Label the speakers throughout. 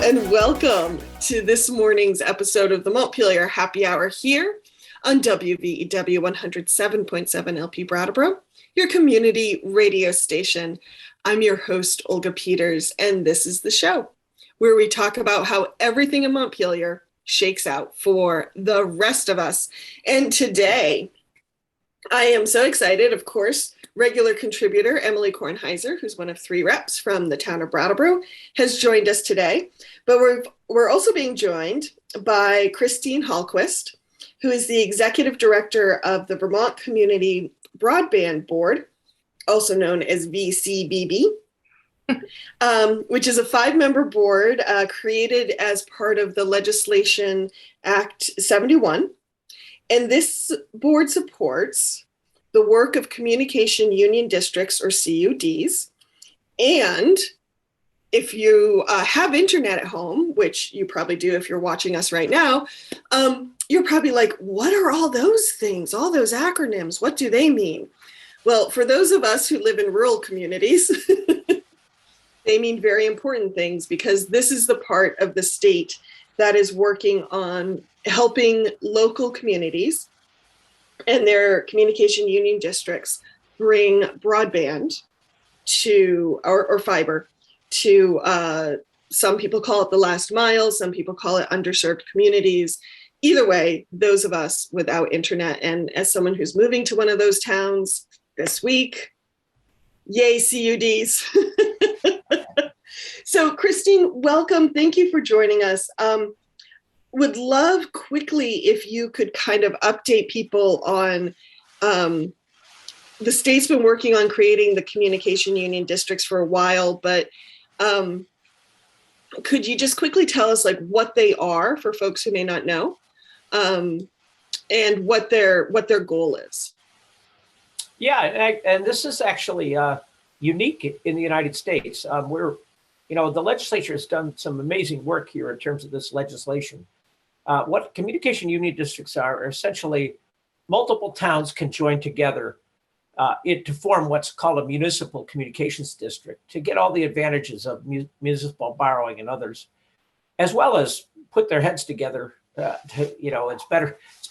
Speaker 1: and welcome to this morning's episode of the Montpelier Happy Hour here on WVEW 107.7 LP Brattleboro, your community radio station. I'm your host, Olga Peters, and this is the show where we talk about how everything in Montpelier shakes out for the rest of us. And today, I am so excited, of course, regular contributor Emily Kornheiser, who's one of 3 reps from the town of Brattleboro, has joined us today. But we're also being joined by Christine Hallquist, who is the executive director of the Vermont Community Broadband Board, also known as VCBB, which is a 5-member board created as part of the Legislation Act 71. And this board supports the work of communication union districts, or CUDs. And if you have internet at home, which you probably do if you're watching us right now, you're probably like, what are all those things, all those acronyms? What do they mean? Well, for those of us who live in rural communities, they mean very important things, because this is the part of the state that is working on helping local communities and their communication union districts bring broadband to, or fiber to, some people call it the last mile, some people call it underserved communities. Either way, those of us without internet, and as someone who's moving to one of those towns this week, yay CUDs. So Christine, welcome. Thank you for joining us. Would love quickly if you could kind of update people on the state's been working on creating the communication union districts for a while, but could you just quickly tell us like what they are for folks who may not know, and what their goal is?
Speaker 2: Yeah, and this is actually unique in the United States. The legislature has done some amazing work here in terms of this legislation. What communication union districts are essentially multiple towns can join together to form what's called a municipal communications district to get all the advantages of municipal borrowing and others, as well as put their heads together. It's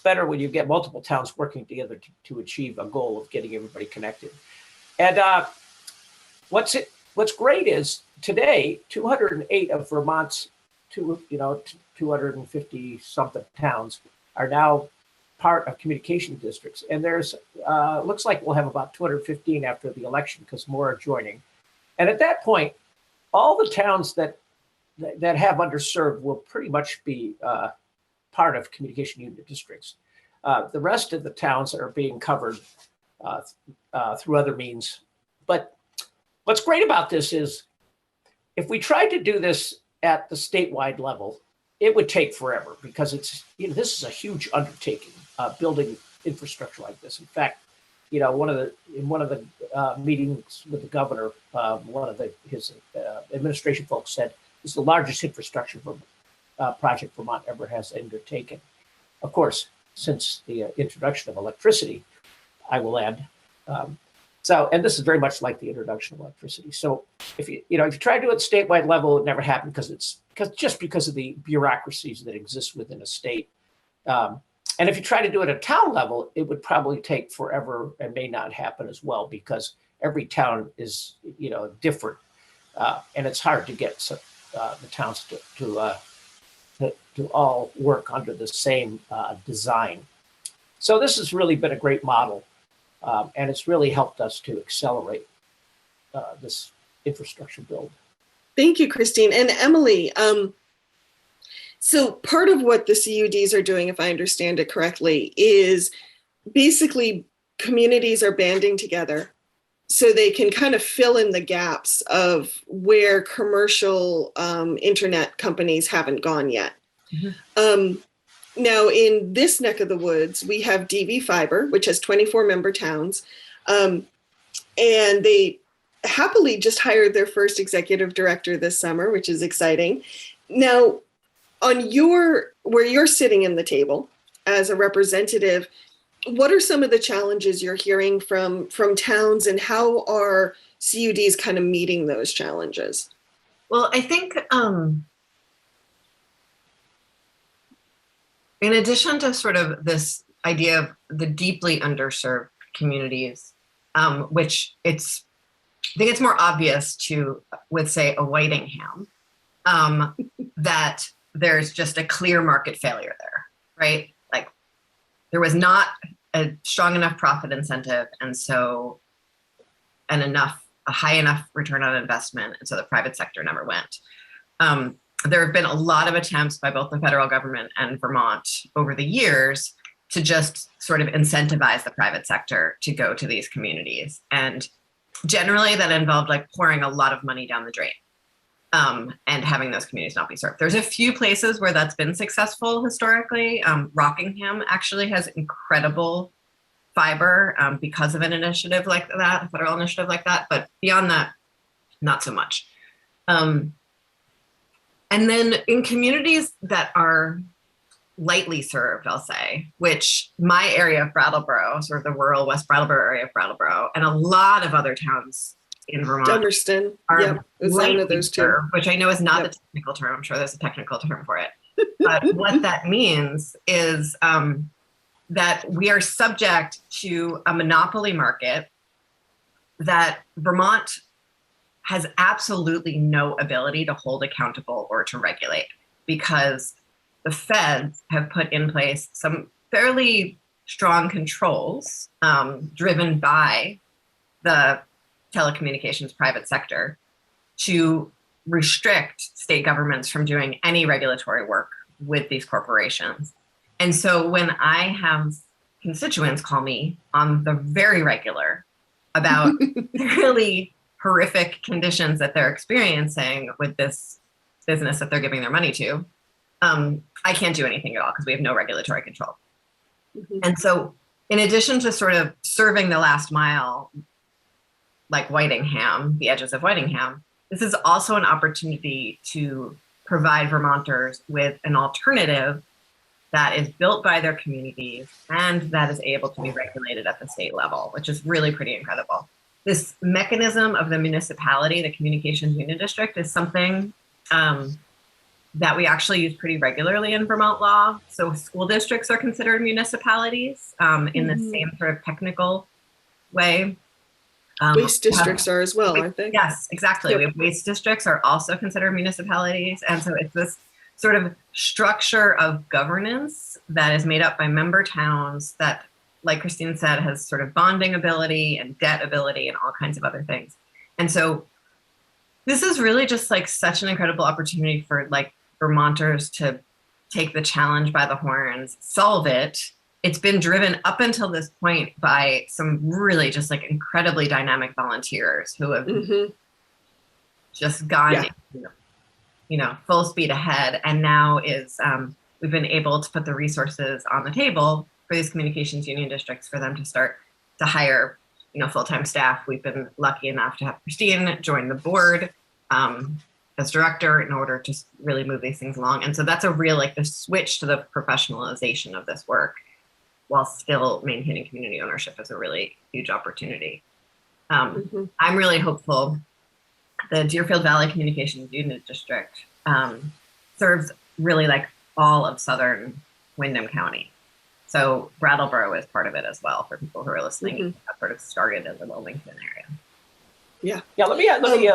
Speaker 2: better when you get multiple towns working together to achieve a goal of getting everybody connected. And what's great is today 208 of Vermont's 250 something towns are now part of communication districts, and there's looks like we'll have about 215 after the election because more are joining. And at that point, all the towns that have underserved will pretty much be part of communication union districts. The rest of the towns are being covered through other means. But what's great about this is if we tried to do this at the statewide level, it would take forever, because this is a huge undertaking, building infrastructure like this. In fact, in one of the meetings with the governor, one of his administration folks said this is the largest infrastructure project Vermont ever has undertaken. Of course, since the introduction of electricity, I will add. And this is very much like the introduction of electricity. So if you try to do it at statewide level, it never happened because of the bureaucracies that exist within a state. And if you try to do it at town level, it would probably take forever and may not happen as well, because every town is different, and it's hard to get the towns to all work under the same design. So this has really been a great model. And it's really helped us to accelerate this infrastructure build.
Speaker 1: Thank you, Christine. And Emily, so part of what the CUDs are doing, if I understand it correctly, is basically communities are banding together so they can kind of fill in the gaps of where commercial internet companies haven't gone yet. Mm-hmm. Now, in this neck of the woods, we have DV Fiber, which has 24 member towns, and they happily just hired their first executive director this summer, which is exciting. Now, on where you're sitting in the table as a representative, what are some of the challenges you're hearing from towns, and how are CUDs kind of meeting those challenges?
Speaker 3: Well, I think In addition to sort of this idea of the deeply underserved communities, which I think it's more obvious with say a Whitingham, that there's just a clear market failure there, right? Like there was not a strong enough profit incentive, and a high enough return on investment, and so the private sector never went. There have been a lot of attempts by both the federal government and Vermont over the years to just sort of incentivize the private sector to go to these communities. And generally that involved like pouring a lot of money down the drain, and having those communities not be served. There's a few places where that's been successful historically. Rockingham actually has incredible fiber because of an initiative like that, a federal initiative like that. But beyond that, not so much. And then in communities that are lightly served, I'll say, which my area of Brattleboro, sort of the rural West Brattleboro area of Brattleboro, and a lot of other towns in Vermont
Speaker 1: Dummerston,
Speaker 3: are
Speaker 1: it's one of those two.
Speaker 3: served, which I know is not the technical term. I'm sure there's a technical term for it. But what that means is that we are subject to a monopoly market that Vermont has absolutely no ability to hold accountable or to regulate, because the feds have put in place some fairly strong controls driven by the telecommunications private sector to restrict state governments from doing any regulatory work with these corporations. And so when I have constituents call me on the very regular about really horrific conditions that they're experiencing with this business that they're giving their money to, I can't do anything at all because we have no regulatory control. Mm-hmm. And so in addition to sort of serving the last mile, like Whitingham, the edges of Whitingham, this is also an opportunity to provide Vermonters with an alternative that is built by their communities and that is able to be regulated at the state level, which is really pretty incredible. This mechanism of the municipality, the Communications Union District, is something that we actually use pretty regularly in Vermont law. So school districts are considered municipalities in the same sort of technical way.
Speaker 1: Waste districts are as well, aren't they?
Speaker 3: Yes, exactly. Yep. We have waste districts are also considered municipalities. And so it's this sort of structure of governance that is made up by member towns that, like Christine said, has sort of bonding ability and debt ability and all kinds of other things. And so this is really just like such an incredible opportunity for like Vermonters to take the challenge by the horns, solve it. It's been driven up until this point by some really just like incredibly dynamic volunteers who have just gone, full speed ahead. And now we've been able to put the resources on the table for these communications union districts for them to start to hire, full-time staff. We've been lucky enough to have Christine join the board as director in order to really move these things along. And so that's a real, the switch to the professionalization of this work while still maintaining community ownership is a really huge opportunity. I'm really hopeful. The Deerfield Valley Communications Union District serves really like all of southern Windham County. So Brattleboro is part of it as well for people who are listening. That sort of started in the Wilmington area.
Speaker 2: Yeah. Let me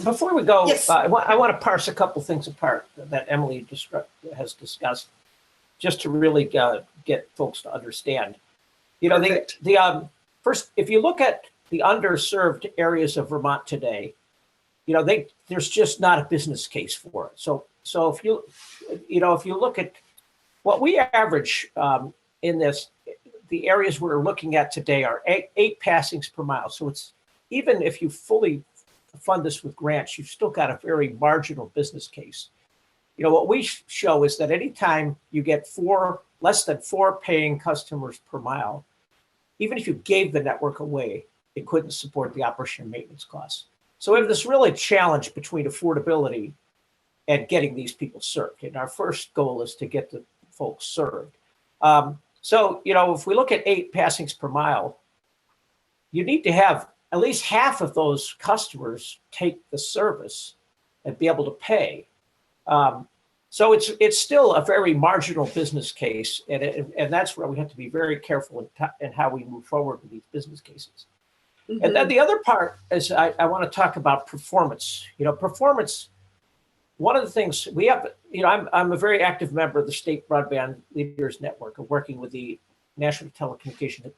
Speaker 2: before we go, yes. I want to parse a couple things apart that Emily has discussed, just to really get folks to understand. First, if you look at the underserved areas of Vermont today, there's just not a business case for it. So if you look at what we average in the areas we're looking at today are eight passings per mile. So it's, even if you fully fund this with grants, you've still got a very marginal business case. What we show is that anytime you get less than four paying customers per mile, even if you gave the network away, it couldn't support the operation and maintenance costs. So we have this really challenge between affordability and getting these people served. And our first goal is to get the folks served. So if we look at 8 passings per mile, you need to have at least half of those customers take the service and be able to pay. So it's still a very marginal business case, and that's where we have to be very careful in how we move forward with these business cases.
Speaker 1: Mm-hmm.
Speaker 2: And then the other part is I want to talk about performance. Performance. One of the things we have, I'm a very active member of the State Broadband Leaders Network, of working with the National Telecommunications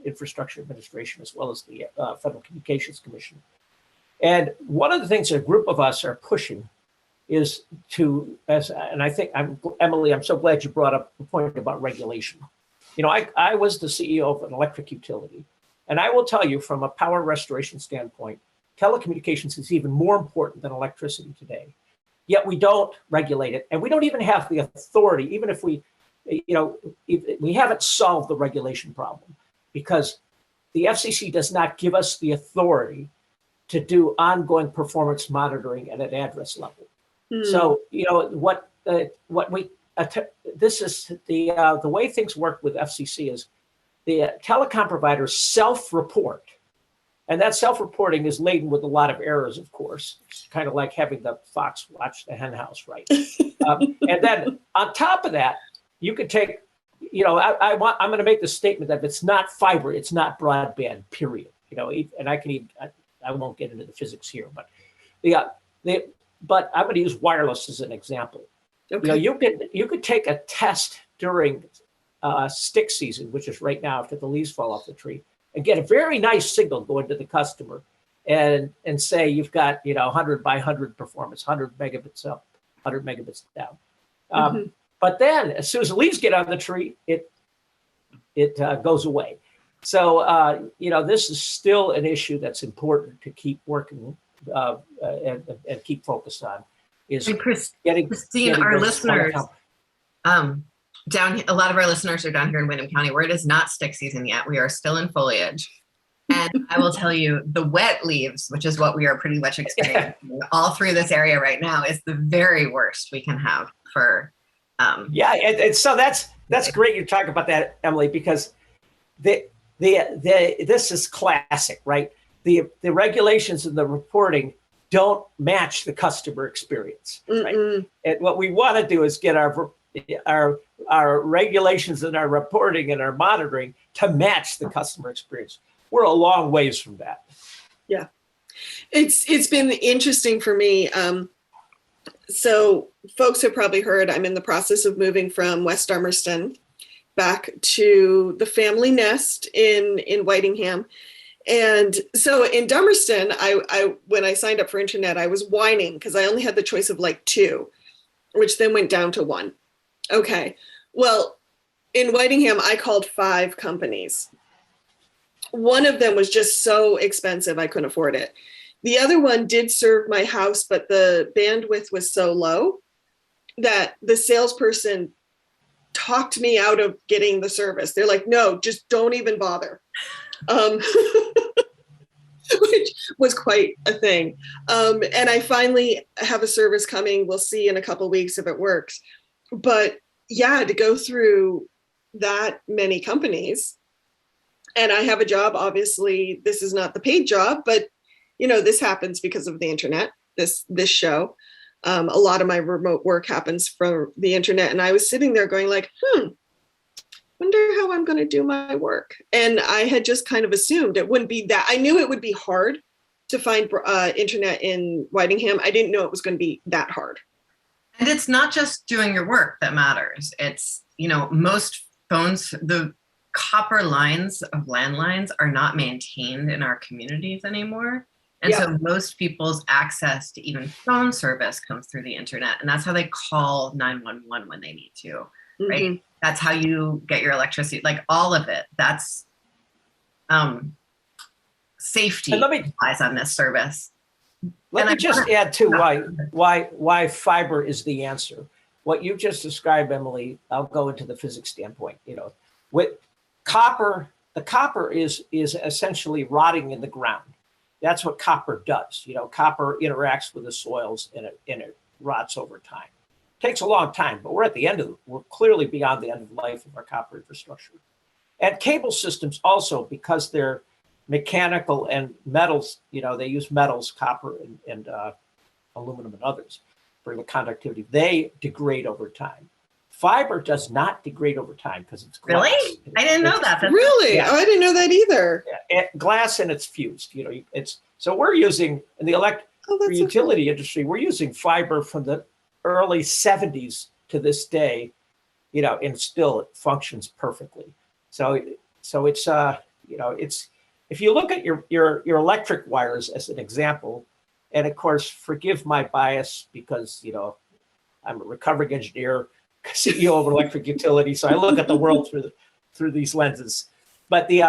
Speaker 2: Infrastructure Administration as well as the Federal Communications Commission. And one of the things a group of us are pushing is and I think Emily, I'm so glad you brought up the point about regulation. I was the CEO of an electric utility, and I will tell you from a power restoration standpoint, telecommunications is even more important than electricity today. Yet we don't regulate it, and we don't even have the authority, even if we haven't solved the regulation problem, because the FCC does not give us the authority to do ongoing performance monitoring at an address level. So, this is the way things work with FCC is the telecom providers self-report, and that self-reporting is laden with a lot of errors, of course. It's kind of like having the fox watch the hen house, right? And then on top of that, you could take, I'm going to make the statement that if it's not fiber, it's not broadband, period. And I won't get into the physics here, but but I'm going to use wireless as an example. Okay. You could take a test during stick season, which is right now after the leaves fall off the tree, and get a very nice signal going to the customer, and say you've got 100 by 100 performance, 100 megabits up, 100 megabits down. But then as soon as the leaves get on the tree, it goes away. So this is still an issue that's important to keep working and keep focused on. Is
Speaker 3: Christine, our listeners a lot of our listeners are down here in Windham County, where it is not stick season yet. We are still in foliage. And I will tell you, the wet leaves, which is what we are pretty much experiencing all through this area right now, is the very worst we can have for.
Speaker 2: So that's great you talk about that, Emily, because this is classic, right? The regulations and the reporting don't match the customer experience, right? And what we want to do is get our regulations and our reporting and our monitoring to match the customer experience. We're a long ways from that.
Speaker 1: Yeah, it's been interesting for me. So folks have probably heard I'm in the process of moving from West Armorston back to the family nest in Whitingham. And so in Dummerston, I when I signed up for internet, I was whining because I only had the choice of like 2, which then went down to 1. Okay, well, in Whitingham, I called 5 companies. One of them was just so expensive, I couldn't afford it. The other one did serve my house, but the bandwidth was so low that the salesperson talked me out of getting the service. They're like, no, just don't even bother. Which was quite a thing. And I finally have a service coming. We'll see in a couple of weeks if it works. But yeah, to go through that many companies, and I have a job, obviously this is not the paid job, but this happens because of the internet, this show. A lot of my remote work happens from the internet. And I was sitting there going like, wonder how I'm going to do my work. And I had just kind of assumed it wouldn't be that. I knew it would be hard to find internet in Whitingham. I didn't know it was going to be that hard.
Speaker 3: And it's not just doing your work that matters. It's, most phones, the copper lines of landlines are not maintained in our communities anymore. And so most people's access to even phone service comes through the internet. And that's how they call 911 when they need to, right? Mm-hmm. That's how you get your electricity, like all of it. That's safety lies on this service.
Speaker 2: Let me just add to why fiber is the answer. What you just described, Emily, I'll go into the physics standpoint. With copper, the copper is essentially rotting in the ground. That's what copper does. Copper interacts with the soils and it rots over time. It takes a long time, but we're clearly beyond the end of life of our copper infrastructure. And cable systems also, because they're mechanical and metals, they use metals, copper and aluminum and others. for the conductivity, they degrade over time. Fiber does not degrade over time because it's glass.
Speaker 3: Really? I didn't know that.
Speaker 1: Really?
Speaker 2: Yeah.
Speaker 1: Oh, I didn't know that either.
Speaker 2: Glass and it's fused. It's so we're using in the utility industry, we're using fiber from the early 70s to this day, and still it functions perfectly. So it's it's, if you look at your electric wires as an example, and of course, forgive my bias because I'm a recovering engineer, CEO of an electric utility, so I look at the world through these lenses. But you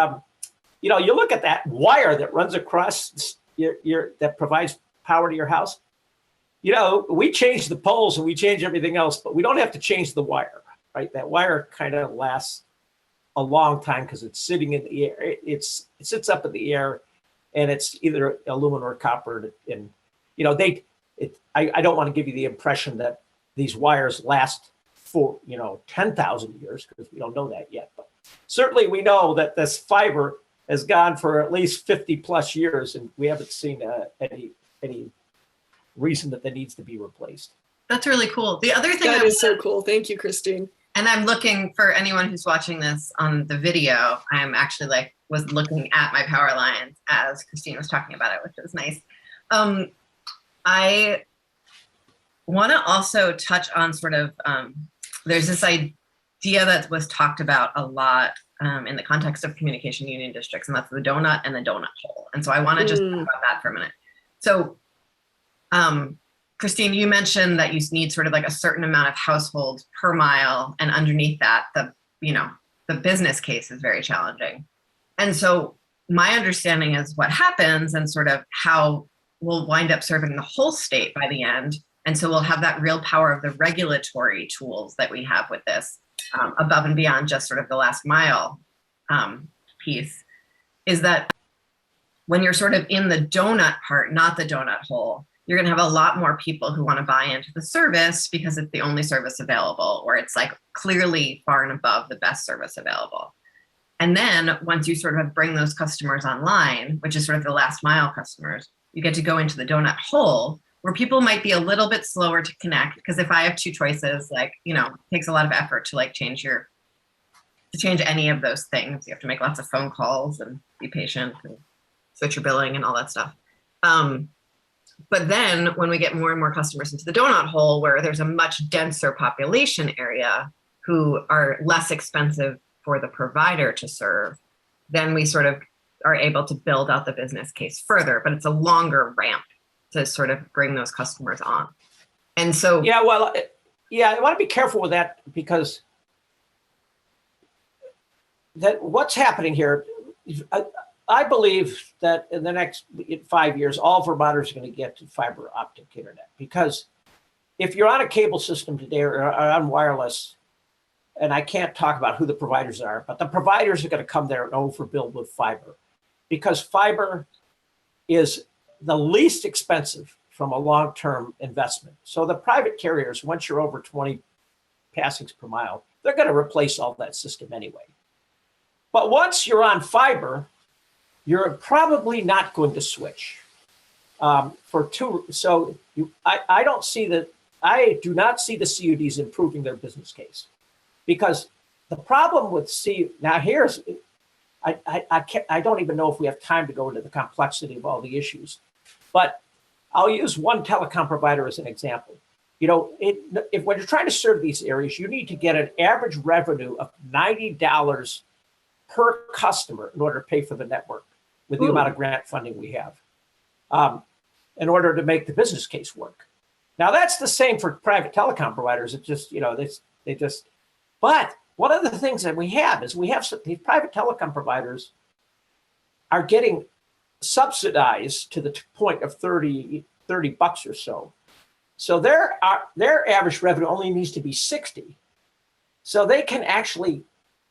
Speaker 2: look at that wire that runs across that provides power to your house. We change the poles and we change everything else, but we don't have to change the wire, right? That wire kind of lasts a long time because it's sitting in the air. It sits up in the air, and it's either aluminum or copper. And I don't want to give you the impression that these wires last for 10,000 years, because we don't know that yet. But certainly we know that this fiber has gone for at least 50 plus years, and we haven't seen any reason that needs to be replaced.
Speaker 3: That's really cool. The other thing
Speaker 1: that is so cool. Thank you, Christine.
Speaker 3: And I'm looking for anyone who's watching this on the video. I'm actually was looking at my power lines as Christine was talking about it, which is nice. I want to also touch on sort of, there's this idea that was talked about a lot in the context of communication union districts, and that's the donut and the donut hole. And so I want to just talk about that for a minute. So, Christine, you mentioned that you need sort of like a certain amount of households per mile, and underneath that, the business case is very challenging. And so my understanding is what happens and sort of how we'll wind up serving the whole state by the end. And so we'll have that real power of the regulatory tools that we have with this, above and beyond just sort of the last mile piece, is that when you're sort of in the donut part, not the donut hole, you're going to have a lot more people who want to buy into the service because it's the only service available, or it's clearly far and above the best service available. And then once you sort of bring those customers online, which is sort of the last mile customers, you get to go into the donut hole, where people might be a little bit slower to connect, because if I have two choices, it takes a lot of effort to change any of those things. You have to make lots of phone calls and be patient and switch your billing and all that stuff. But then when we get more and more customers into the donut hole, where there's a much denser population area who are less expensive for the provider to serve, then we sort of are able to build out the business case further, but it's a longer ramp to sort of bring those customers on. And so,
Speaker 2: I want to be careful with that, because what's happening here, I believe that in the next 5 years, all Vermonters are going to get to fiber optic internet, because if you're on a cable system today or on wireless, and I can't talk about who the providers are, but the providers are going to come there and overbuild with fiber, because fiber is the least expensive from a long-term investment. So the private carriers, once you're over 20 passings per mile, they're going to replace all that system anyway. But once you're on fiber, you're probably not going to switch I do not see the CUDs improving their business case, because the problem with I don't even know if we have time to go into the complexity of all the issues, but I'll use one telecom provider as an example. If when you're trying to serve these areas, you need to get an average revenue of $90 per customer in order to pay for the network with the amount of grant funding we have, in order to make the business case work. Now that's the same for private telecom providers. It just, but one of the things that we have is these private telecom providers are getting subsidized to the point of $30 or so. So their average revenue only needs to be 60. So they can actually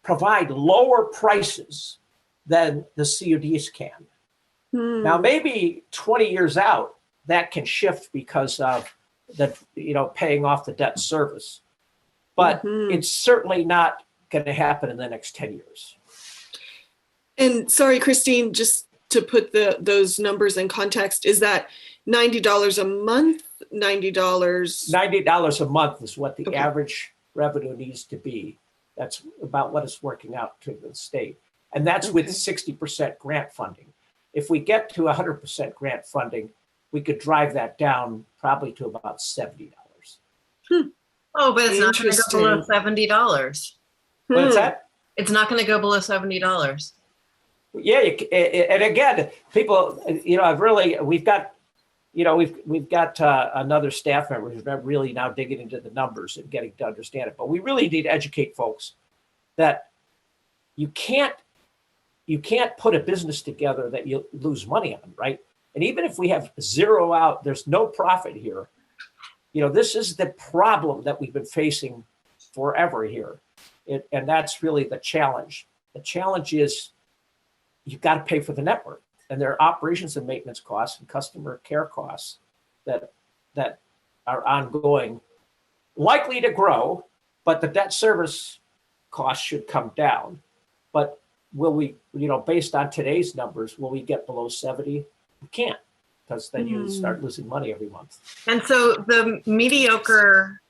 Speaker 2: provide lower prices than the CUDs can. Now, maybe 20 years out, that can shift because of paying off the debt service. But it's certainly not going to happen in the next 10 years.
Speaker 1: And sorry, Christine, just to put those numbers in context, is that $90 a month, $90?
Speaker 2: $90 a month is what the
Speaker 1: Okay.
Speaker 2: average revenue needs to be. That's about what it's working out to the state. And that's with
Speaker 1: Okay.
Speaker 2: 60% grant funding. If we get to 100% grant funding, we could drive that down probably to about $70.
Speaker 3: Oh, but it's not going to go below
Speaker 1: Interesting.
Speaker 3: $70.
Speaker 2: What's that?
Speaker 3: It's not going to go below $70.
Speaker 2: Yeah, and again, people, we've got another staff member who's not really now digging into the numbers and getting to understand it. But we really need to educate folks that you can't put a business together that you lose money on, right? And even if we have zero out, there's no profit here. This is the problem that we've been facing forever here. And that's really the challenge. The challenge is you've got to pay for the network. And there are operations and maintenance costs and customer care costs that are ongoing, likely to grow, but the debt service costs should come down. But will we, based on today's numbers, will we get below 70? We can't, because then you start losing money every month.
Speaker 3: And so the mediocre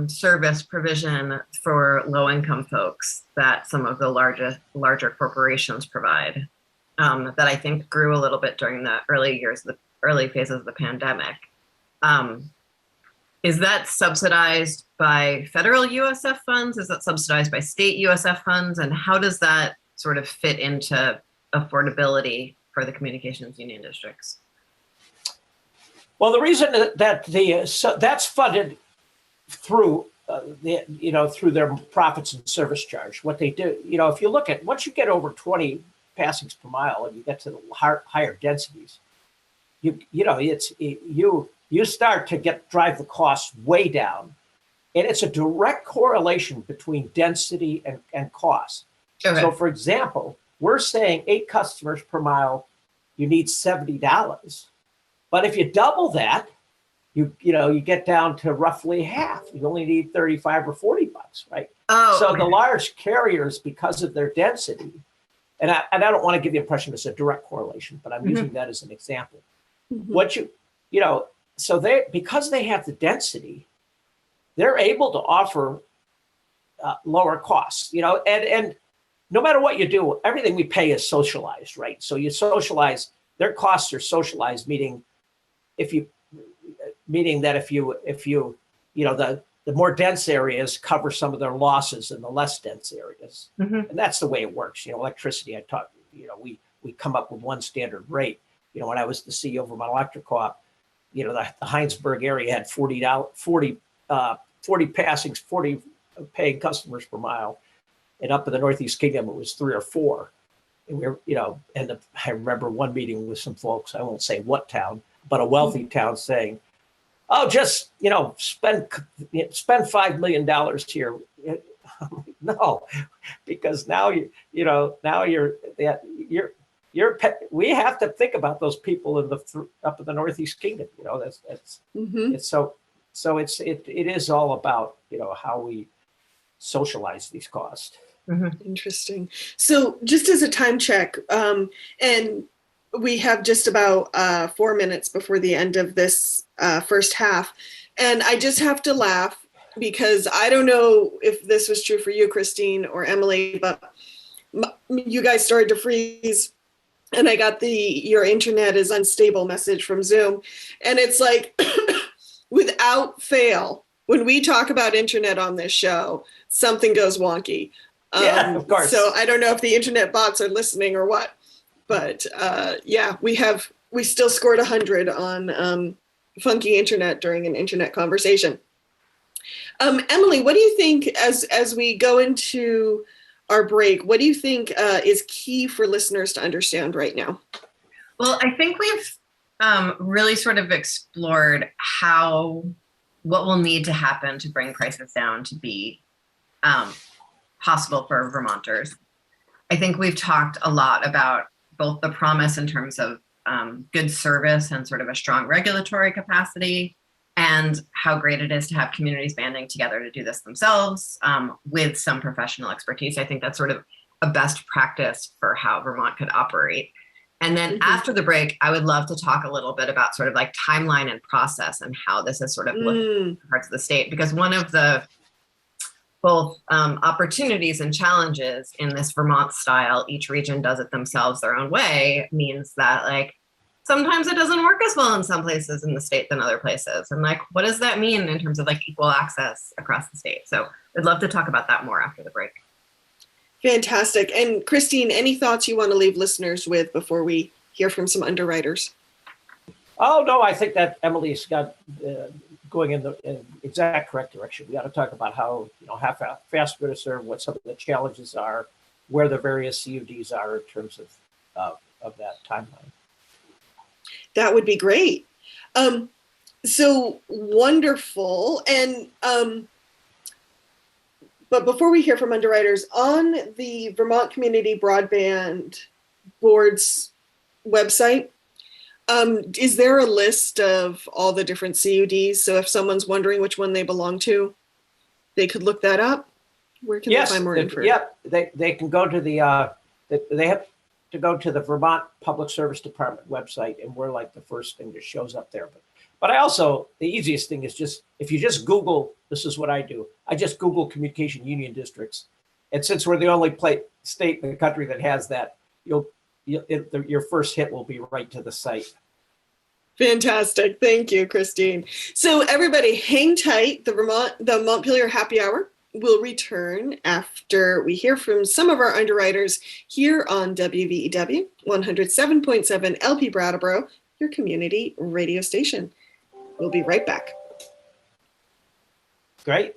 Speaker 3: service provision for low-income folks that some of the larger corporations provide, that I think grew a little bit during the early phases of the pandemic. Is that subsidized by federal USF funds? Is that subsidized by state USF funds? And how does that sort of fit into affordability for the communications union districts?
Speaker 2: Well, the reason that that's funded through through their profits and service charge. What they do, if you look at, once you get over 20 passings per mile and you get to the higher densities, you start to drive the costs way down, and it's a direct correlation between density and cost.
Speaker 3: Okay.
Speaker 2: So, for example, we're saying 8 customers per mile, you need $70, but if you double that, you get down to roughly half. You only need $35 or $40, right?
Speaker 3: Oh,
Speaker 2: so
Speaker 3: okay.
Speaker 2: The large carriers, because of their density, and I don't want to give the impression it's a direct correlation, but I'm using that as an example. So because they have the density, they're able to offer lower costs, and no matter what you do, everything we pay is socialized, right? So you socialize, their costs are socialized, meaning that if you the more dense areas cover some of their losses in the less dense areas. And that's the way it works. Electricity, I taught, we come up with one standard rate. When I was the CEO of Vermont Electric Co-op, the Heinsberg area had 40 passings, 40 paying customers per mile. And up in the Northeast Kingdom, it was 3 or 4. And I remember one meeting with some folks, I won't say what town, but a wealthy town saying, "Oh, just spend $5 million here." No, because now we have to think about those people up in the Northeast Kingdom. It is all about how we socialize these costs.
Speaker 1: Interesting. So just as a time check, and we have just about 4 minutes before the end of this first half. And I just have to laugh because I don't know if this was true for you, Christine or Emily, but you guys started to freeze and I got your internet is unstable message from Zoom. And it's like, without fail, when we talk about internet on this show, something goes wonky.
Speaker 2: Yeah, of course.
Speaker 1: So I don't know if the internet bots are listening or what. But we still scored 100 on funky internet during an internet conversation. Emily, what do you think as we go into our break? What do you think is key for listeners to understand right now?
Speaker 3: Well, I think we've really sort of explored what will need to happen to bring prices down to be possible for Vermonters. I think we've talked a lot about both the promise in terms of good service and sort of a strong regulatory capacity, and how great it is to have communities banding together to do this themselves with some professional expertise. I think that's sort of a best practice for how Vermont could operate. And then after the break, I would love to talk a little bit about sort of like timeline and process and how this is sort of looking at parts of the state. Because one of the both opportunities and challenges in this Vermont style, each region does it themselves their own way, means that like sometimes it doesn't work as well in some places in the state than other places. And like, what does that mean in terms of like equal access across the state? So I'd love to talk about that more after the break.
Speaker 1: Fantastic. And Christine, any thoughts you want to leave listeners with before we hear from some underwriters?
Speaker 2: Oh, no, I think that Emily's got going in the exact correct direction. We got to talk about how fast we're to serve, what some of the challenges are, where the various CUDs are in terms of that timeline.
Speaker 1: That would be great. So wonderful. And but before we hear from underwriters, on the Vermont Community Broadband Board's website, is there a list of all the different CUDs? So if someone's wondering which one they belong to, they could look that up? Where can they find more info?
Speaker 2: Yep, they can go to they have to go to the Vermont Public Service Department website, and we're like the first thing that shows up there. But I also, the easiest thing is just, if you just Google, this is what I do. I just Google communication union districts. And since we're the only state in the country that has that, your first hit will be right to the site.
Speaker 1: Fantastic. Thank you, Christine. So everybody hang tight. The Montpelier Happy Hour will return after we hear from some of our underwriters here on WVEW 107.7 LP Brattleboro, your community radio station. We'll be right back.
Speaker 2: Great.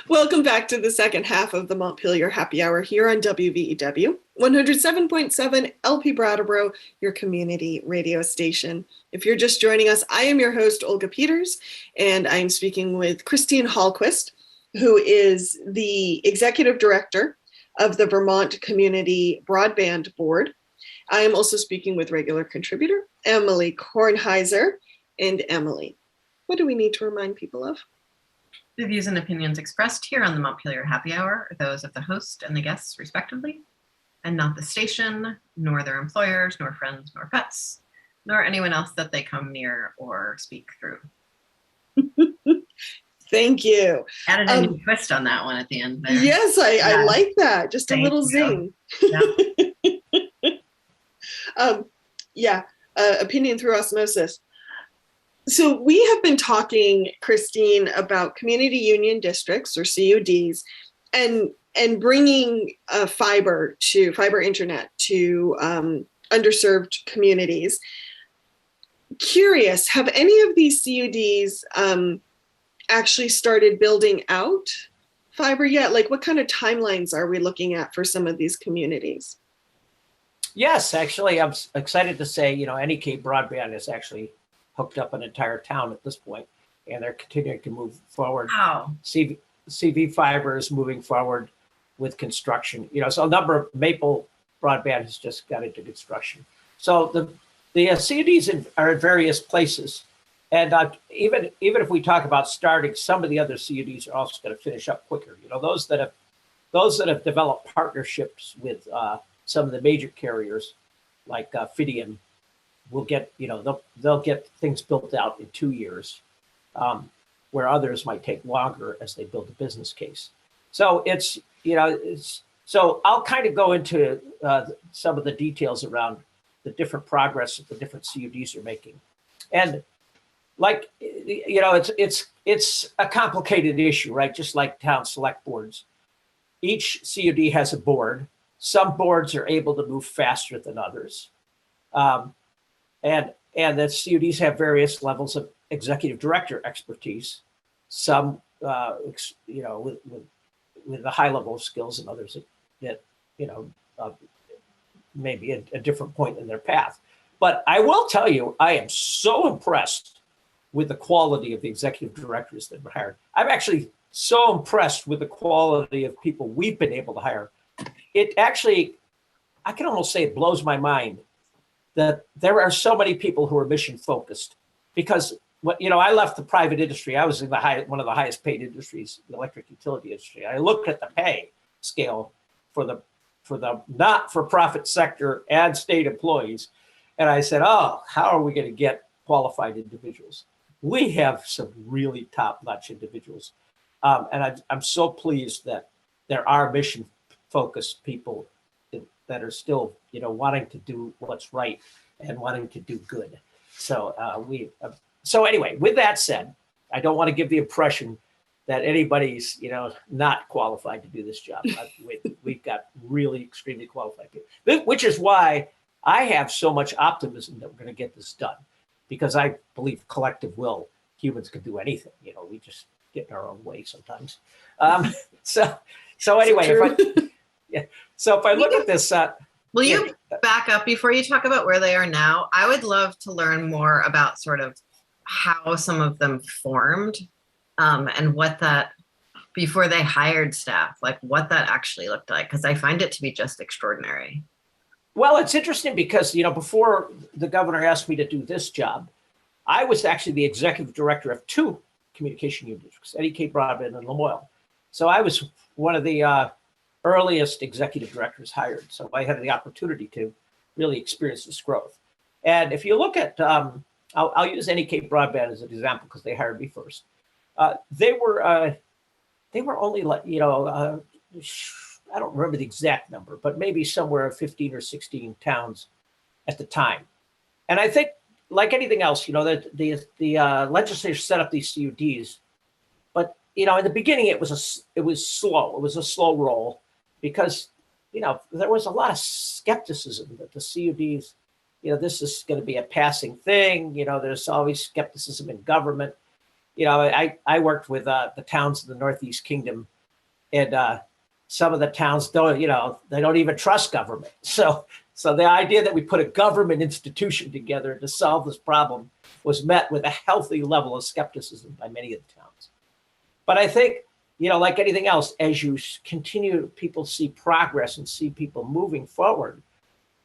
Speaker 1: Welcome back to the second half of the Montpelier Happy Hour here on WVEW 107.7 LP Brattleboro, your community radio station. If you're just joining us, I am your host, Olga Peters, and I'm speaking with Christine Hallquist, who is the executive director of the Vermont Community Broadband Board. I am also speaking with regular contributor, Emily Kornheiser. And Emily, what do we need to remind people of?
Speaker 3: The views and opinions expressed here on the Montpelier Happy Hour are those of the host and the guests, respectively, and not the station, nor their employers, nor friends, nor pets, nor anyone else that they come near or speak through.
Speaker 1: Thank you.
Speaker 3: Added a new twist on that one at the end there.
Speaker 1: Yes, I like that. Just a little zing.
Speaker 3: Yeah.
Speaker 1: Opinion through osmosis. So we have been talking, Christine, about community union districts or CUDs and bringing fiber internet to underserved communities. Curious, have any of these CUDs actually started building out fiber yet? Like, what kind of timelines are we looking at for some of these communities?
Speaker 2: Yes, actually, I'm excited to say, NEK Broadband is actually hooked up an entire town at this point, and they're continuing to move forward.
Speaker 3: Wow.
Speaker 2: CV Fiber is moving forward with construction. So a number of Maple Broadband has just got into construction. So the CUDs are in various places, and even if we talk about starting, some of the other CUDs are also going to finish up quicker. Those that have developed partnerships with some of the major carriers, like Fidium, will get, they'll get things built out in 2 years, where others might take longer as they build a business case. So so I'll kind of go into some of the details around the different progress that the different CUDs are making. And like, it's a complicated issue, right? Just like town select boards. Each CUD has a board. Some boards are able to move faster than others. And the CUDs have various levels of executive director expertise. Some, with a high level of skills, and others that maybe at a different point in their path. But I will tell you, I am so impressed with the quality of the executive directors that were hired. I'm actually so impressed with the quality of people we've been able to hire. It actually, I can almost say it blows my mind that there are so many people who are mission focused, because I left the private industry. I was in one of the highest paid industries, the electric utility industry. I looked at the pay scale for for the not-for-profit sector and state employees. And I said, oh, how are we going to get qualified individuals? We have some really top-notch individuals. And I'm so pleased that there are mission-focused people that are still, wanting to do what's right and wanting to do good. So so anyway, with that said, I don't want to give the impression that anybody's, not qualified to do this job. We've got really extremely qualified people, which is why I have so much optimism that we're going to get this done, because I believe collective will, humans can do anything. We just get in our own way sometimes. So anyway, so if I look at this,
Speaker 3: will you back up before you talk about where they are now? I would love to learn more about sort of how some of them formed, and what that, before they hired staff, like what that actually looked like, because I find it to be just extraordinary.
Speaker 2: Well, it's interesting because, before the governor asked me to do this job, I was actually the executive director of 2 communication unit districts, NEK Broadband and Lamoille. So I was one of the earliest executive directors hired. So I had the opportunity to really experience this growth. And if you look at, I'll use NEK Broadband as an example because they hired me first. They were only like, I don't remember the exact number, but maybe somewhere 15 or 16 towns at the time. And I think, like anything else, the legislature set up these CUDs, but in the beginning it was slow. It was a slow roll because there was a lot of skepticism that the CUDs, this is going to be a passing thing. There's always skepticism in government. I worked with the towns in the Northeast Kingdom, and some of the towns don't, they don't even trust government. So the idea that we put a government institution together to solve this problem was met with a healthy level of skepticism by many of the towns. But I think, like anything else, as you continue, people see progress and see people moving forward,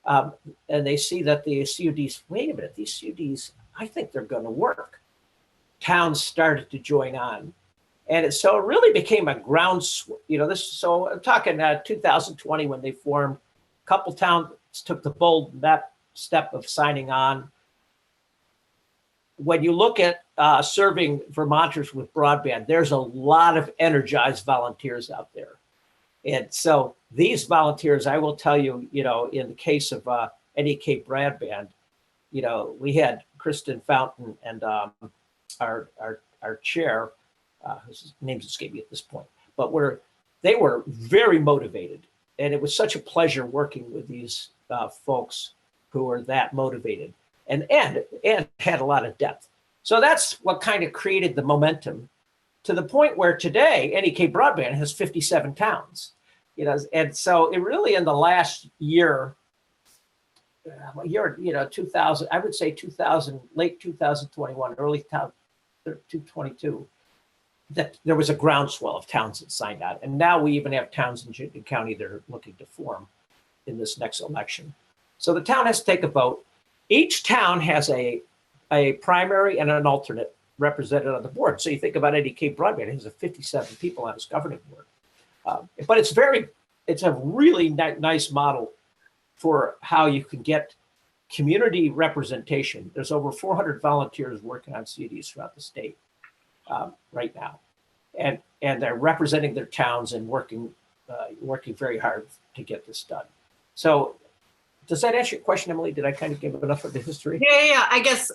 Speaker 2: and they see that the CUDs, wait a minute, these CUDs, I think they're going to work. Towns started to join on. And so it really became a so I'm talking 2020 when they formed, a couple towns took the bold step of signing on. When you look at serving Vermonters with broadband, there's a lot of energized volunteers out there. And so these volunteers, I will tell you, in the case of NEK Broadband, we had Kristen Fountain and our chair, whose name's escaped me at this point, but they were very motivated. And it was such a pleasure working with these folks who were that motivated and had a lot of depth. So that's what kind of created the momentum to the point where today NEK Broadband has 57 towns. And so it really in the last year, 2000, I would say 2000, late 2021, early 2022, that there was a groundswell of towns that signed on. And now we even have towns in Chittenden County that are looking to form in this next election. So the town has to take a vote. Each town has a primary and an alternate represented on the board. So you think about NEK Broadband, it has 57 people on its governing board. But it's a really nice model for how you can get community representation. There's over 400 volunteers working on CUDs throughout the state right now. And they're representing their towns and working very hard to get this done. So does that answer your question, Emily? Did I kind of give enough of the history?
Speaker 3: Yeah. I guess,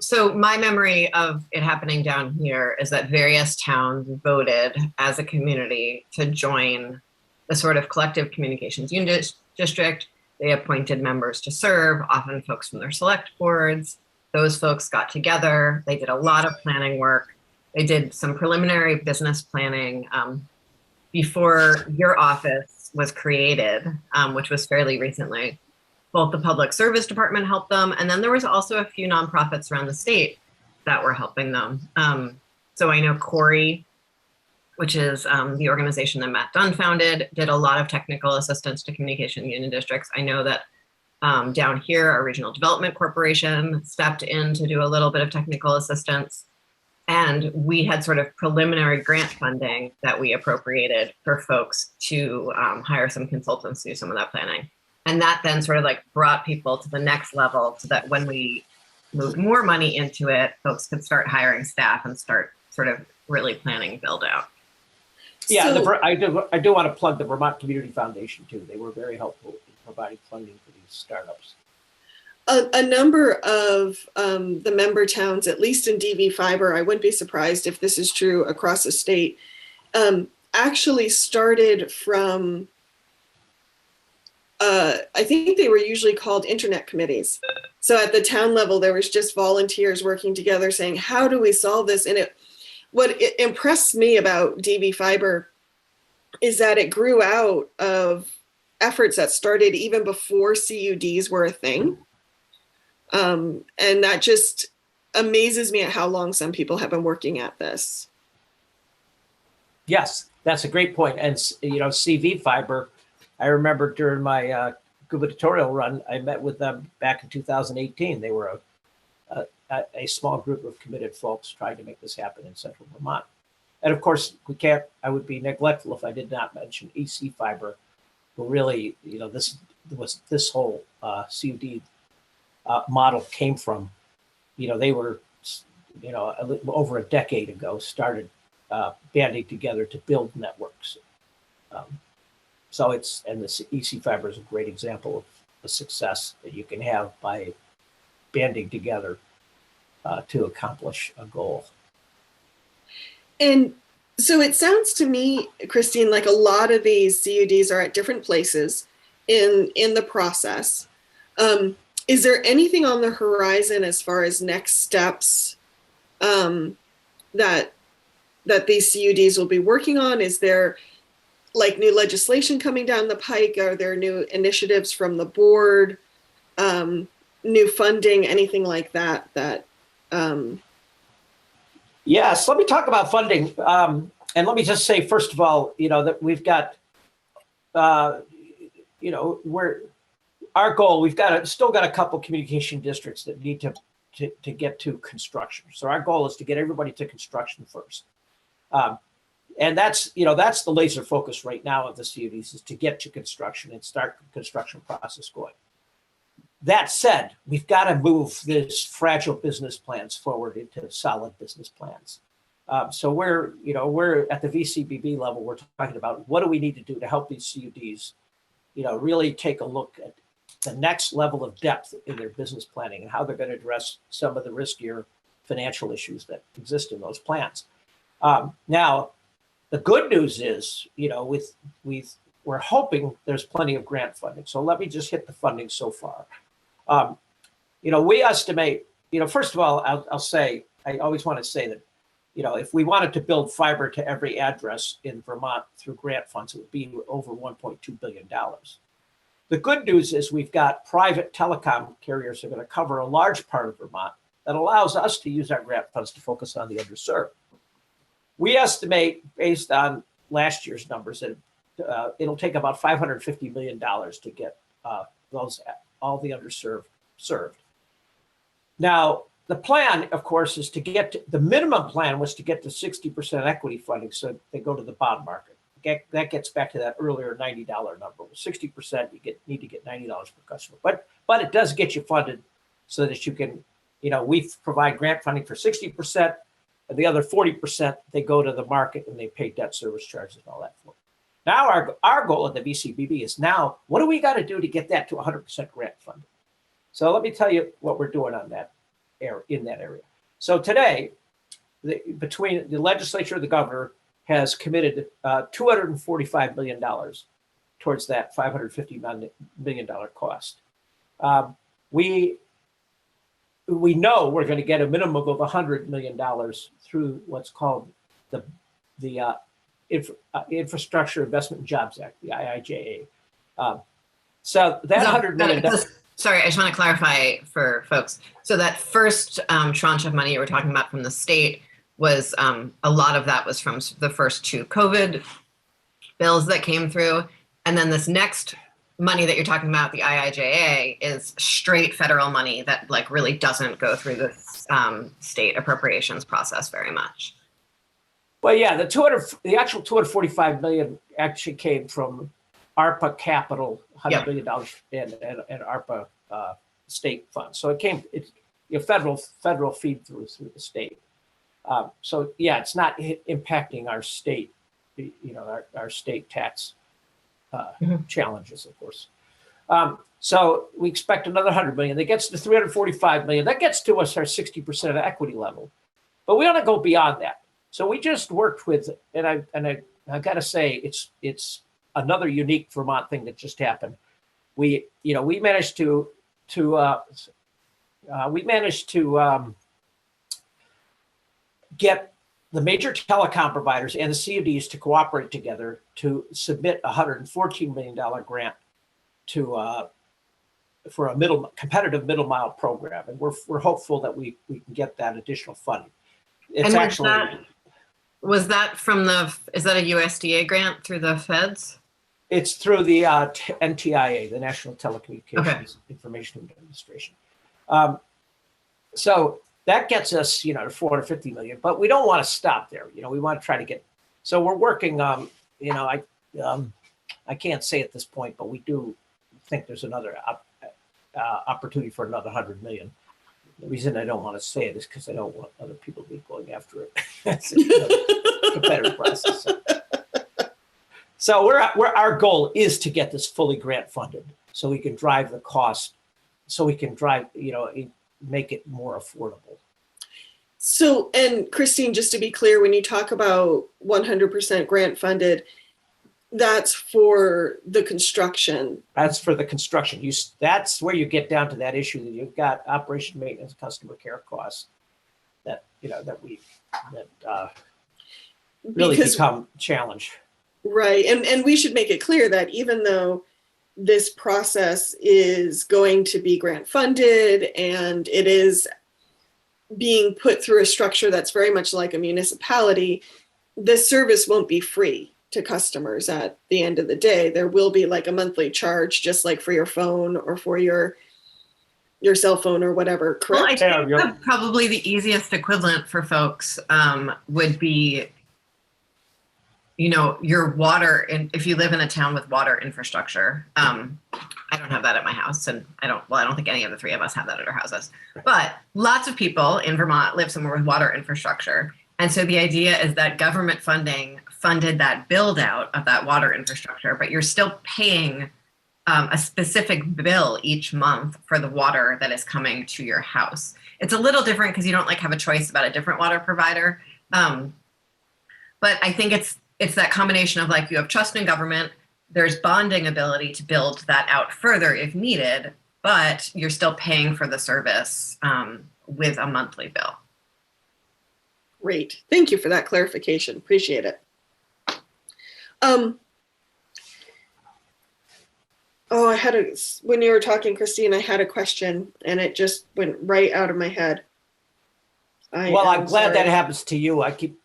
Speaker 3: so my memory of it happening down here is that various towns voted as a community to join the sort of collective communications unit district. They appointed members to serve, often folks from their select boards. Those folks got together. They did a lot of planning work. They did some preliminary business planning before your office was created, which was fairly recently. Both the public service department helped them, and then there was also a few nonprofits around the state that were helping them. So I know Corey, which is the organization that Matt Dunn founded, did a lot of technical assistance to communication unit districts. I know that down here, our Regional Development Corporation stepped in to do a little bit of technical assistance. And we had sort of preliminary grant funding that we appropriated for folks to hire some consultants to do some of that planning. And that then sort of like brought people to the next level so that when we moved more money into it, folks could start hiring staff and start sort of really planning build out.
Speaker 2: Yeah,
Speaker 1: So-
Speaker 2: I do want to plug the Vermont Community Foundation too. They were very helpful in providing funding for these startups.
Speaker 1: A number of the member towns, at least in DV fiber, I wouldn't be surprised if this is true across the state, actually started from, I think they were usually called internet committees. So at the town level, there was just volunteers working together saying, how do we solve this? And what impressed me about DV fiber is that it grew out of efforts that started even before CUDs were a thing. And that just amazes me at how long some people have been working at this.
Speaker 2: Yes, that's a great point. And, you know, CV Fiber, I remember during my gubernatorial run, I met with them back in 2018. They were a small group of committed folks trying to make this happen in central Vermont. And of course, I would be neglectful if I did not mention EC Fiber, who really, you know, this whole CUD model came from. You know, they were, you know, over a decade ago, started banding together to build networks. So the EC Fiber is a great example of a success that you can have by banding together to accomplish a goal.
Speaker 1: And so it sounds to me, Christine, like a lot of these CUDs are at different places in the process. Is there anything on the horizon as far as next steps that these CUDs will be working on? Is there like new legislation coming down the pike? Are there new initiatives from the board, new funding, anything like that?
Speaker 2: Yes, let me talk about funding. And let me just say, first of all, you know, that we've got, you know, our goal, still got a couple communication districts that need to get to construction. So our goal is to get everybody to construction first. And that's the laser focus right now of the CUDs, is to get to construction and start the construction process going. That said, we've got to move this fragile business plans forward into solid business plans. So we're at the VCBB level, we're talking about what do we need to do to help these CUDs, you know, really take a look at the next level of depth in their business planning and how they're going to address some of the riskier financial issues that exist in those plans. Now, the good news is, you know, we're hoping there's plenty of grant funding. So let me just hit the funding so far. You know, we estimate, you know, first of all, I'll say, I always want to say that, you know, if we wanted to build fiber to every address in Vermont through grant funds, it would be over $1.2 billion. The good news is we've got private telecom carriers that are going to cover a large part of Vermont that allows us to use our grant funds to focus on the underserved. We estimate, based on last year's numbers, that it'll take about $550 million to get all the underserved served. Now, the plan, of course, is the minimum plan was to get to 60% equity funding, so they go to the bond market. That gets back to that earlier $90 number. With 60%, you need to get $90 per customer. But it does get you funded so that you can, you know, we provide grant funding for 60%, and the other 40%, they go to the market and they pay debt service charges and all that for it. Now our goal at the VCBB is now, what do we got to do to get that to 100% grant funding? So let me tell you what we're doing on that in that area. So today, between the legislature and the governor has committed $245 million towards that $550 million cost. We know we're going to get a minimum of $100 million through what's called the Infrastructure Investment and Jobs Act, the IIJA. So that $100 million.
Speaker 3: Sorry, I just want to clarify for folks. So that first tranche of money you were talking about from the state was a lot of that was from the first two COVID bills that came through. And then this next money that you're talking about, the IIJA, is straight federal money that like really doesn't go through the state appropriations process very much.
Speaker 2: Well, yeah, the actual 245 million actually came from ARPA capital, $100 million and ARPA state funds. So it's federal feed through the state. So yeah, it's not impacting our state, our state tax challenges, of course. So we expect another 100 million. That gets to 345 million. That gets to us our 60% of equity level. But we want to go beyond that. So we just worked with, and I got to say, it's another unique Vermont thing that just happened. We managed to get the major telecom providers and the CUDs to cooperate together to submit a $114 million grant for a competitive middle mile program, and we're hopeful that we can get that additional funding. It's
Speaker 3: was that is that a USDA grant through the feds?
Speaker 2: It's through the NTIA, the National Telecommunications Information Administration. So that gets us, to 450 million, but we don't want to stop there. We want to try to get. So we're working. I can't say at this point, but we do think there's another opportunity for another 100 million. The reason I don't want to say it is because I don't want other people to be going after it. It's a competitive process. So our goal is to get this fully grant funded, so we can drive the cost, so we can make it more affordable.
Speaker 1: So, and Christine, just to be clear, when you talk about 100% grant funded, that's for the construction.
Speaker 2: That's for the construction. That's where you get down to that issue that you've got operation, maintenance, customer care costs that really become a challenge.
Speaker 1: Right. And we should make it clear that even though this process is going to be grant funded and it is being put through a structure that's very much like a municipality, this service won't be free to customers at the end of the day. There will be like a monthly charge, just like for your phone or for your cell phone or whatever, correct?
Speaker 3: Well, I think probably the easiest equivalent for folks would be, your water, and if you live in a town with water infrastructure. I don't have that at my house, and I don't think any of the three of us have that at our houses. But lots of people in Vermont live somewhere with water infrastructure. And so the idea is that government funding funded that build out of that water infrastructure, but you're still paying a specific bill each month for the water that is coming to your house. It's a little different because you don't have a choice about a different water provider. But I think it's that combination of you have trust in government, there's bonding ability to build that out further if needed, but you're still paying for the service with a monthly bill.
Speaker 1: Great. Thank you for that clarification. Appreciate it. When you were talking, Christine, I had a question and it just went right out of my head.
Speaker 2: I'm glad that happens to you. I keep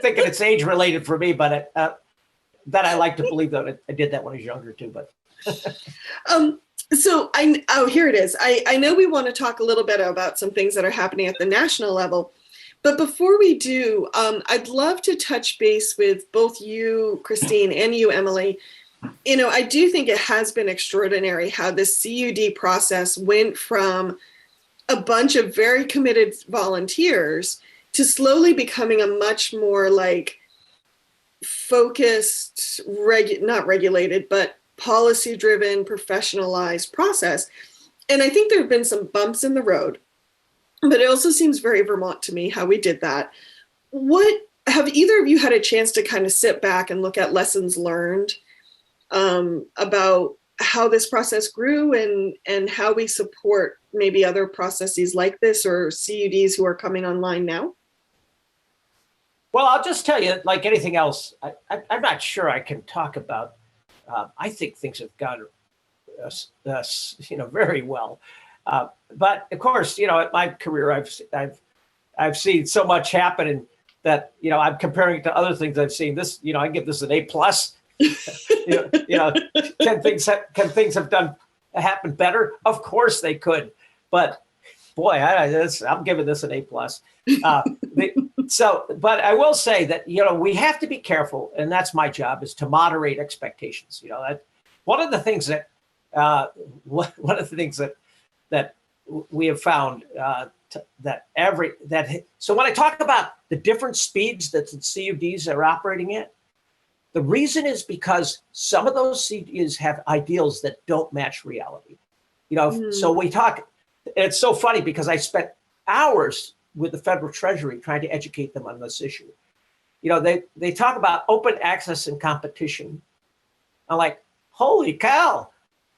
Speaker 2: thinking it's age related for me, but that I like to believe that I did that when I was younger too. But
Speaker 1: here it is. I know we want to talk a little bit about some things that are happening at the national level, but before we do, I'd love to touch base with both you, Christine, and you, Emily. I do think it has been extraordinary how this CUD process went from a bunch of very committed volunteers to slowly becoming a much more focused, not regulated, but policy-driven, professionalized process. And I think there have been some bumps in the road, but it also seems very Vermont to me how we did that. Have either of you had a chance to kind of sit back and look at lessons learned about how this process grew and how we support maybe other processes like this or CUDs who are coming online now?
Speaker 2: Well, I'll just tell you, like anything else, I'm not sure I can talk about. I think things have gone, very well. But of course, at my career, I've seen so much happen, and that I'm comparing it to other things I've seen. This, I give this an A+. Can things have happened better? Of course they could, but boy, I'm giving this an A+. But I will say that we have to be careful, and that's my job, is to moderate expectations. One of the things that we have found so when I talk about the different speeds that the CUDs are operating at, the reason is because some of those CUDs have ideals that don't match reality. So we talk. It's so funny because I spent hours with the federal treasury trying to educate them on this issue. They talk about open access and competition. I'm like, holy cow,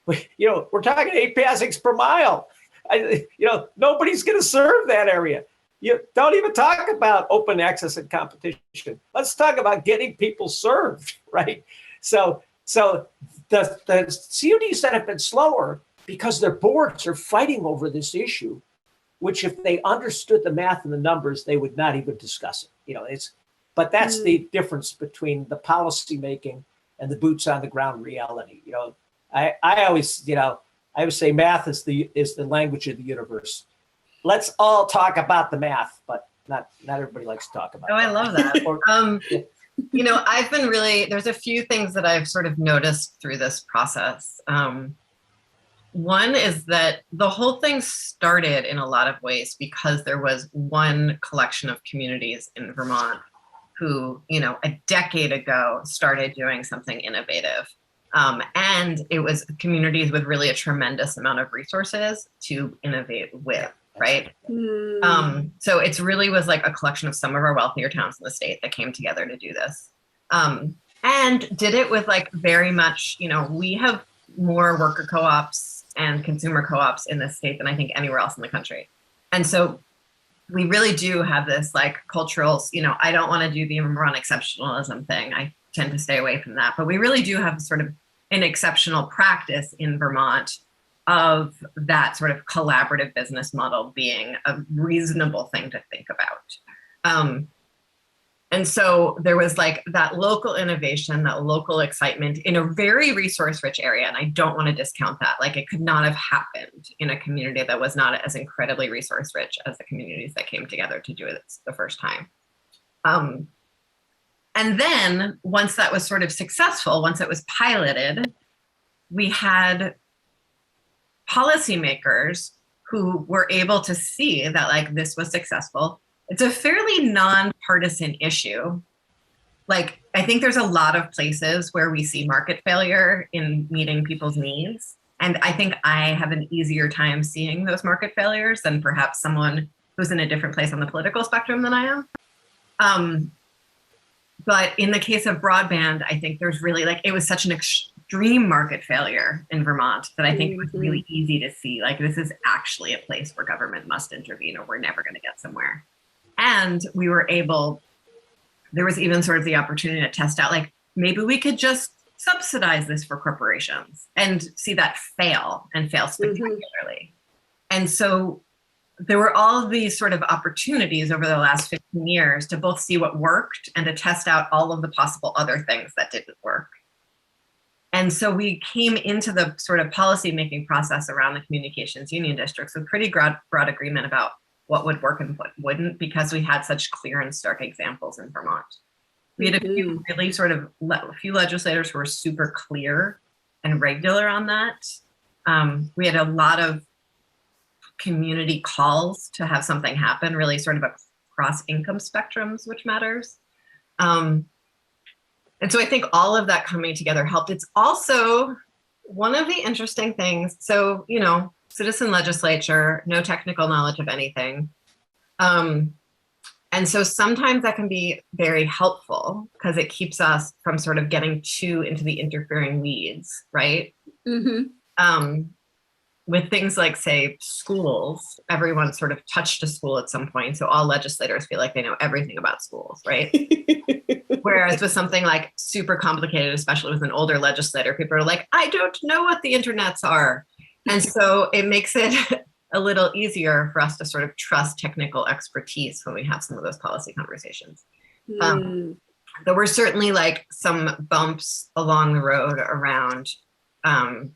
Speaker 2: we're talking 8 passings per mile. Nobody's going to serve that area. You don't even talk about open access and competition. Let's talk about getting people served, right? So the CUDs that have been slower, because their boards are fighting over this issue, which if they understood the math and the numbers, they would not even discuss it. But that's the difference between the policy making and the boots on the ground reality. I always say math is the language of the universe. Let's all talk about the math, but not everybody likes to talk about it.
Speaker 3: I love that. I've been there's a few things that I've sort of noticed through this process. One is that the whole thing started in a lot of ways because there was one collection of communities in Vermont who, a decade ago started doing something innovative. And it was communities with really a tremendous amount of resources to innovate with, right? So it's really was like a collection of some of our wealthier towns in the state that came together to do this. And did it with very much, we have more worker co-ops and consumer co-ops in this state than I think anywhere else in the country. And so we really do have this cultural, I don't want to do the Vermont exceptionalism thing. I tend to stay away from that, but we really do have sort of an exceptional practice in Vermont of that sort of collaborative business model being a reasonable thing to think about. And so there was that local innovation, that local excitement in a very resource-rich area. And I don't want to discount that. It could not have happened in a community that was not as incredibly resource-rich as the communities that came together to do it the first time. And then once that was sort of successful, once it was piloted, we had policymakers who were able to see that this was successful. It's a fairly nonpartisan issue. I think there's a lot of places where we see market failure in meeting people's needs. And I think I have an easier time seeing those market failures than perhaps someone who's in a different place on the political spectrum than I am. But in the case of broadband, I think there's really it was such an extreme market failure in Vermont that I think it was really easy to see this is actually a place where government must intervene or we're never going to get somewhere. And we were able, there was even sort of the opportunity to test out, maybe we could just subsidize this for corporations and see that fail and fail spectacularly. And so there were all of these sort of opportunities over the last 15 years to both see what worked and to test out all of the possible other things that didn't work. And so we came into the sort of policy-making process around the communications union districts with pretty broad agreement about what would work and what wouldn't, because we had such clear and stark examples in Vermont. We had a few really sort of few legislators who were super clear and regular on that. We had a lot of community calls to have something happen, really sort of across income spectrums, which matters. And so I think all of that coming together helped. It's also one of the interesting things. So, citizen legislature, no technical knowledge of anything. And so sometimes that can be very helpful because it keeps us from sort of getting too into the interfering weeds, right? With things like, say, schools, everyone sort of touched a school at some point. So all legislators feel like they know everything about schools, right? Whereas with something super complicated, especially with an older legislator, people are like, I don't know what the internets are. And so it makes it a little easier for us to sort of trust technical expertise when we have some of those policy conversations. there were certainly like some bumps along the road around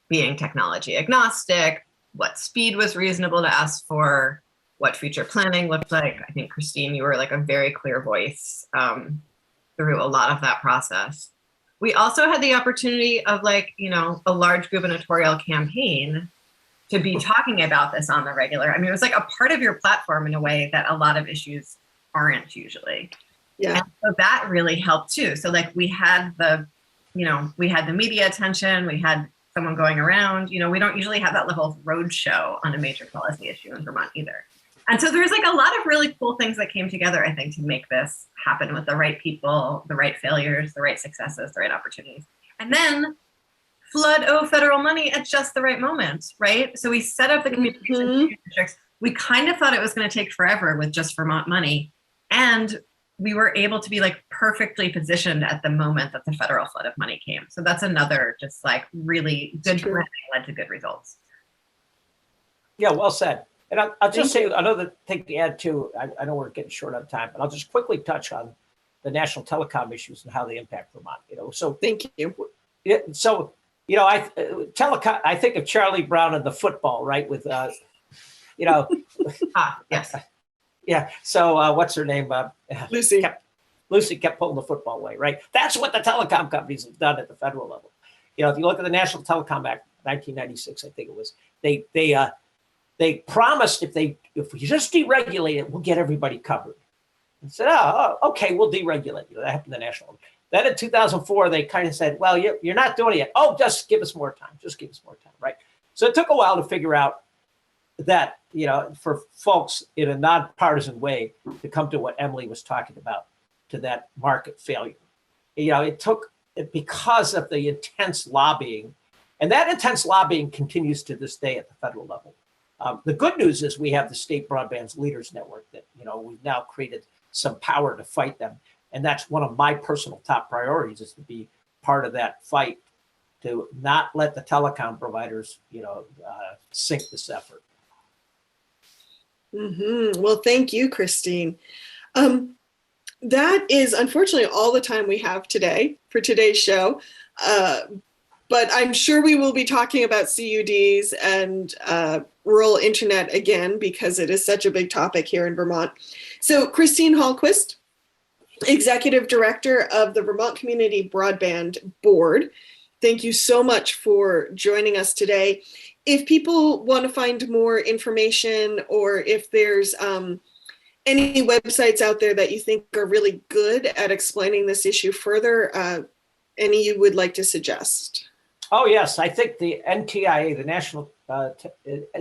Speaker 3: being technology agnostic, what speed was reasonable to ask for, what future planning looked like. I think, Christine, you were like a very clear voice through a lot of that process. We also had the opportunity of like, you know, a large gubernatorial campaign to be talking about this on the regular. I mean, it was like a part of your platform in a way that a lot of issues aren't usually.
Speaker 1: Yeah.
Speaker 3: And so that really helped too. So like we had the, you know, we had the media attention, we had someone going around, you know, we don't usually have that level of roadshow on a major policy issue in Vermont either. And so there's like a lot of really cool things that came together, I think, to make this happen with the right people, the right failures, the right successes, the right opportunities. And then flood federal money at just the right moment, right? So we set up the communication districts. We kind of thought it was going to take forever with just Vermont money. And we were able to be like perfectly positioned at the moment that the federal flood of money came. So that's another just like really good planning led to good results.
Speaker 2: Yeah, well said. And I'll just say another thing to add too. I know we're getting short on time, but I'll just quickly touch on the national telecom issues and how they impact Vermont. You know, so
Speaker 1: Thank you.
Speaker 2: So you know, telecom. I think of Charlie Brown and the football, right? With you know,
Speaker 3: Yes.
Speaker 2: Yeah. So what's her name?
Speaker 1: Lucy.
Speaker 2: Lucy kept pulling the football away, right? That's what the telecom companies have done at the federal level. You know, if you look at the National Telecom Act, 1996, I think it was. They promised if we just deregulate it, we'll get everybody covered. And said, oh, okay, we'll deregulate. You know, that happened to the national. Then in 2004, they kind of said, well, you're not doing it yet. Oh, just give us more time. Just give us more time, right? So it took a while to figure out that, you know, for folks in a nonpartisan way to come to what Emily was talking about, to that market failure. You know, it took, because of the intense lobbying, and that intense lobbying continues to this day at the federal level. The good news is we have the State Broadband Leaders Network that, you know, we've now created some power to fight them. And that's one of my personal top priorities, is to be part of that fight, to not let the telecom providers, you know, sink this effort.
Speaker 1: Well, thank you, Christine. That is unfortunately all the time we have today for today's show. But I'm sure we will be talking about CUDs and rural internet again, because it is such a big topic here in Vermont. So Christine Hallquist, Executive Director of the Vermont Community Broadband Board, thank you so much for joining us today. If people want to find more information, or if there's any websites out there that you think are really good at explaining this issue further, any you would like to suggest?
Speaker 2: Oh, yes. I think the NTIA, the National,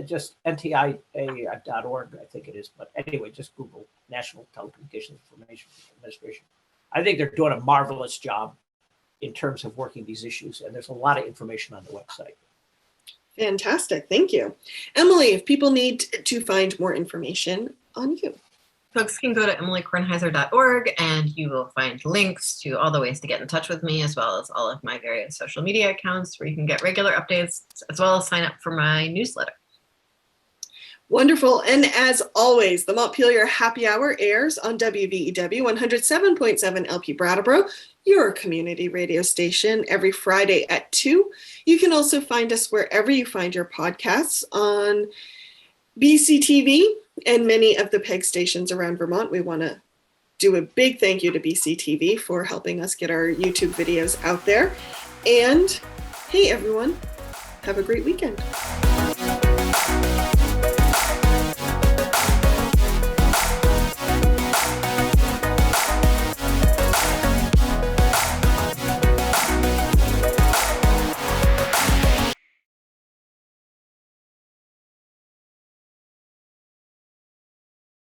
Speaker 2: just NTIA.org, I think it is. But anyway, just Google National Telecommunications Information Administration. I think they're doing a marvelous job in terms of working these issues. And there's a lot of information on the website.
Speaker 1: Fantastic. Thank you. Emily, if people need to find more information on you.
Speaker 3: Folks can go to emilykornheiser.org and you will find links to all the ways to get in touch with me, as well as all of my various social media accounts where you can get regular updates, as well as sign up for my newsletter.
Speaker 1: Wonderful. And as always, the Montpelier Happy Hour airs on WVEW 107.7 LP Brattleboro, your community radio station, every Friday at 2. You can also find us wherever you find your podcasts on BCTV and many of the PEG stations around Vermont. We want to do a big thank you to BCTV for helping us get our YouTube videos out there. And hey, everyone, have a great weekend.